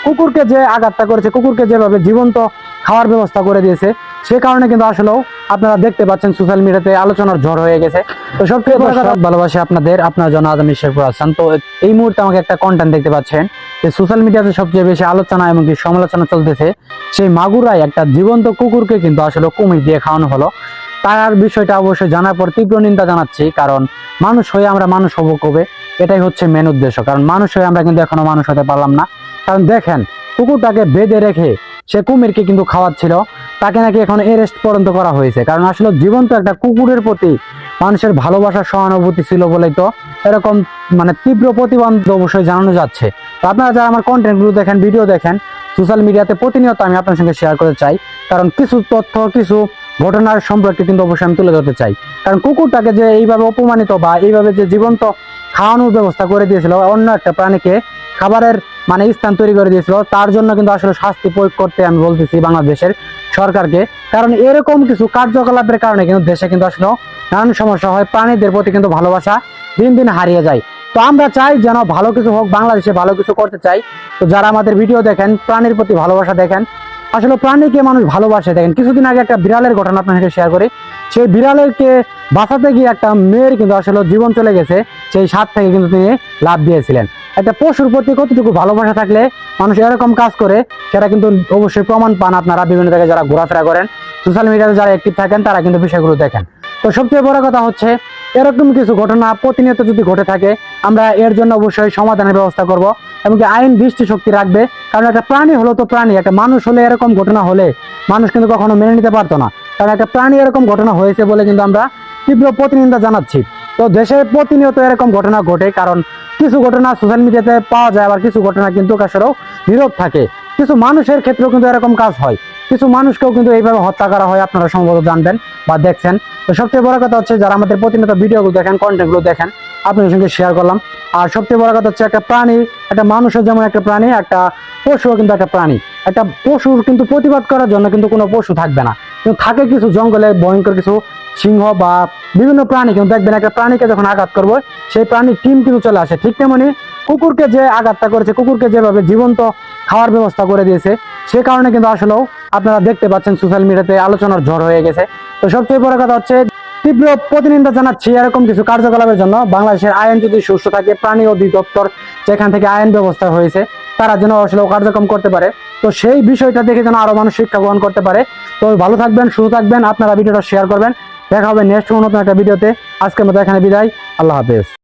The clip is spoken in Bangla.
কুকুরকে যে আঘাতটা করেছে, কুকুরকে যেভাবে জীবন্ত খাওয়ার ব্যবস্থা করে দিয়েছে, সে কারণে কিন্তু আসলেও আপনারা দেখতে পাচ্ছেন সোশ্যাল মিডিয়াতে আলোচনার ঝড় হয়ে গেছে। তো সবথেকে বড় কথা, ভালোবাসি আপনার জন্য আজ আমি শেরপুর হাসান। তো এই মুহূর্তে আমাকে একটা কন্টেন্ট দেখতে পাচ্ছেন যে সোশ্যাল মিডিয়াতে সবচেয়ে বেশি আলোচনা এবং কি সমালোচনা চলতেছে, সেই মাগুরায় একটা জীবন্ত কুকুরকে কিন্তু আসলে কুমির দিয়ে খাওয়ানো হলো। তার বিষয়টা অবশ্যই জানার পর তীব্র নিন্দা জানাচ্ছি, কারণ মানুষ হয়ে আমরা মানুষ হবো কবে, এটাই হচ্ছে মেন উদ্দেশ্য। কারণ মানুষ হয়ে আমরা কিন্তু এখনো মানুষ হতে পারলাম না। কারণ দেখেন, কুকুরটাকে বেঁধে রেখে সে কুমিরকে কিন্তু খাওয়াচ্ছিল, তাকে নাকি এখন এরেস্ট পর্যন্ত করা হয়েছে। কারণ আসলে জীবন্ত একটা কুকুরের প্রতি মানুষের ভালোবাসার সহানুভূতি ছিল বলেই তো এরকম মানে তীব্র প্রতিবাদ অবশ্যই জানানো যাচ্ছে। তো আপনারা যারা আমার কন্টেন্টগুলো দেখেন, ভিডিও দেখেন সোশ্যাল মিডিয়াতে, প্রতিনিয়ত আমি আপনার সঙ্গে শেয়ার করতে চাই, কারণ কিছু তথ্য, কিছু ঘটনার সম্পর্কে কিন্তু অবশ্যই আমি তুলে ধরতে চাই। কারণ কুকুরটাকে যে এইভাবে অপমানিত বা এইভাবে যে জীবন্ত খাওয়ানোর ব্যবস্থা করে দিয়েছিল, অন্য একটা প্রাণীকে খাবারের মানে স্থান তৈরি করে দিয়েছিল, তার জন্য কিন্তু আসলে শাস্তি প্রয়োগ করতে আমি বলতেছি বাংলাদেশের সরকারকে। কারণ এরকম কিছু কার্যকলাপের কারণে কিন্তু দেশে কিন্তু আসলে নানান সমস্যা হয়, প্রাণীদের প্রতি কিন্তু ভালোবাসা দিন দিন হারিয়ে যায়। তো আমরা চাই যেন ভালো কিছু হোক, বাংলাদেশে ভালো কিছু করতে চাই। তো যারা আমাদের ভিডিও দেখেন, প্রাণীর প্রতি ভালোবাসা দেখেন, আসলে প্রাণীকে মানুষ ভালোবাসে। দেখেন, কিছুদিন আগে একটা বিড়ালের ঘটনা আপনার সাথে শেয়ার করি। সেই বিড়ালেরকে বাঁচাতে গিয়ে একটা মেয়ের কিন্তু আসলে জীবন চলে গেছে, সেই স্বাদ থেকে কিন্তু তিনি লাভ দিয়েছিলেন। একটা পশুর প্রতি কতটুকু ভালোবাসা থাকলে মানুষ এরকম কাজ করে, সেটা কিন্তু অবশ্যই প্রমাণ পান আপনারা বিভিন্ন জায়গায় যারা ঘোরাফেরা করেন, সোশ্যাল মিডিয়াতে যারা অ্যাক্টিভ থাকেন, তারা কিন্তু বিষয়গুলো দেখেন। তো সবচেয়ে বড় কথা হচ্ছে, এরকম কিছু ঘটনা প্রতিনিয়ত যদি ঘটে থাকে, আমরা এর জন্য অবশ্যই সমাধানের ব্যবস্থা করব এবং আইন দৃষ্টি শক্তি রাখবে। কারণ একটা প্রাণী হলো তো প্রাণী, একটা মানুষ হলে এরকম ঘটনা হলে মানুষ কিন্তু কখনো মেনে নিতে পারতো না। কারণ একটা প্রাণী এরকম ঘটনা হয়েছে বলে কিন্তু আমরা তীব্র প্রতিনিন্দা জানাচ্ছি। তো দেশে প্রতিনিয়ত এরকম ঘটনা ঘটে, কারণ কিছু ঘটনা সোশ্যাল মিডিয়াতে পাওয়া যায়, আবার কিছু ঘটনা কিন্তু আসলেও নীরব থাকে। কিছু মানুষের ক্ষেত্রেও কিন্তু এরকম কাজ হয়, কিছু মানুষকেও কিন্তু এইভাবে হত্যা করা হয়, আপনারা সম্ভবত জানবেন বা দেখছেন। তো সবচেয়ে বড় কথা হচ্ছে, যারা আমাদের প্রতিনিয়ত ভিডিওগুলো দেখেন, কন্টেন্টগুলো দেখেন, আপনাদের সঙ্গে শেয়ার করলাম। আর সবচেয়ে বড় কথা হচ্ছে, একটা প্রাণী, একটা মানুষের যেমন একটা প্রাণী, একটা পশুও কিন্তু একটা প্রাণী। একটা পশুর কিন্তু প্রতিবাদ করার জন্য কিন্তু কোনো পশু থাকবে না, কিন্তু থাকে কিছু জঙ্গলে ভয়ঙ্কর কিছু সিংহ বা বিভিন্ন প্রাণী, কিন্তু দেখবেন একটা প্রাণীকে যখন আঘাত করবো, সেই প্রাণীর টিম কিন্তু চলে আসে। ঠিক তেমনি কুকুরকে যে আঘাতটা করেছে, কুকুরকে যেভাবে জীবন্ত খাওয়ার ব্যবস্থা করে দিয়েছে, সে কারণে কিন্তু আসলেও আপনারা দেখতে পাচ্ছেন সোশ্যাল মিডিয়াতে আলোচনার ঝড় হয়ে গেছে। তো সবচেয়ে বড় কথা হচ্ছে, তীব্র প্রতিনিন্দা জানাচ্ছি এরকম কিছু কার্যকলাপের জন্য। বাংলাদেশের আইন যদি সুস্থ থাকে, প্রাণী অধিদপ্তর যেখান থেকে আইন ব্যবস্থা হয়েছে, তারা যেন আসলে কার্যক্রম করতে পারে। তো সেই বিষয়টা দেখে যেন আরো মানুষ শিক্ষা গ্রহণ করতে পারে। তো ভালো থাকবেন, সুস্থ থাকবেন, আপনারা ভিডিওটা শেয়ার করবেন। দেখা হবে নেক্সট নতুন একটা ভিডিওতে। আজকের মতো এখানে বিদায়, আল্লাহ হাফেজ।